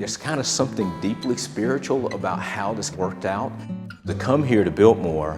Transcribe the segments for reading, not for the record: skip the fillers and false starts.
There's kind of something deeply spiritual about how this worked out. To come here to Biltmore,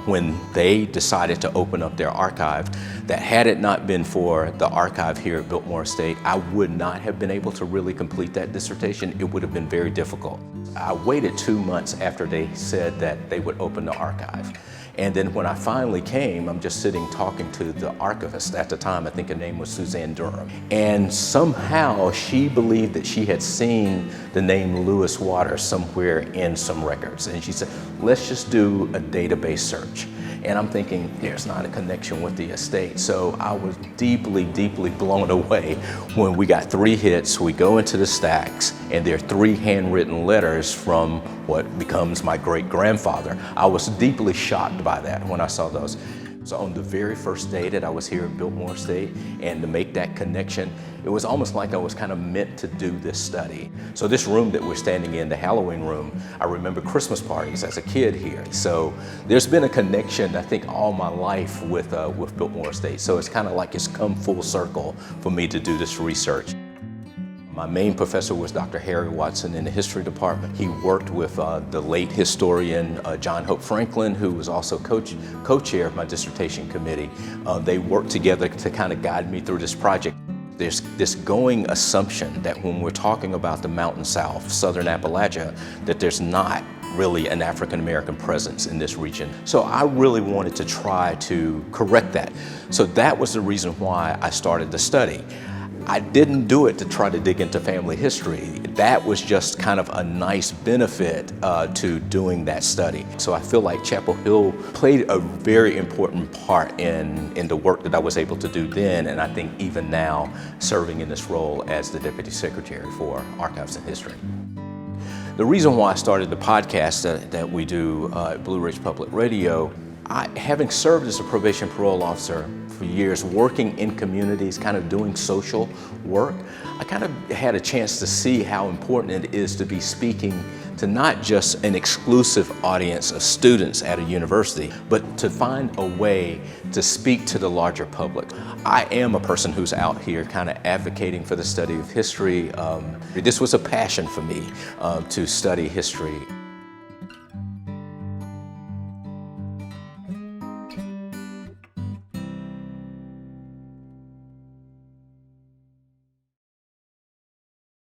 when they decided to open up their archive, that had it not been for the archive here at Biltmore Estate, I would not have been able to really complete that dissertation. It would have been very difficult. I waited 2 months after they said that they would open the archive. And then when I finally came, I'm just sitting talking to the archivist at the time. I think her name was Suzanne Durham. And somehow she believed that she had seen the name Darin Waters somewhere in some records. And she said, let's just do a database search. And I'm thinking, there's not a connection with the estate. So I was deeply, deeply blown away when we got 3 hits. We go into the stacks, and there are 3 handwritten letters from what becomes my great-grandfather. I was deeply shocked by that when I saw those. So on the very first day that I was here at Biltmore Estate, and to make that connection, it was almost like I was kind of meant to do this study. So this room that we're standing in, the Halloween room, I remember Christmas parties as a kid here. So there's been a connection, I think, all my life with Biltmore Estate. So it's kind of like it's come full circle for me to do this research. My main professor was Dr. Harry Watson in the history department. He worked with the late historian John Hope Franklin, who was also co-chair of my dissertation committee. They worked together to kind of guide me through this project. There's this going assumption that when we're talking about the Mountain South, Southern Appalachia, that there's not really an African-American presence in this region. So I really wanted to try to correct that. So that was the reason why I started the study. I didn't do it to try to dig into family history. That was just kind of a nice benefit to doing that study. So I feel like Chapel Hill played a very important part in the work that I was able to do then, and I think even now, serving in this role as the Deputy Secretary for Archives and History. The reason why I started the podcast that we do at Blue Ridge Public Radio, having served as a probation parole officer for years, working in communities, kind of doing social work, I kind of had a chance to see how important it is to be speaking to not just an exclusive audience of students at a university, but to find a way to speak to the larger public. I am a person who's out here kind of advocating for the study of history. This was a passion for me to study history.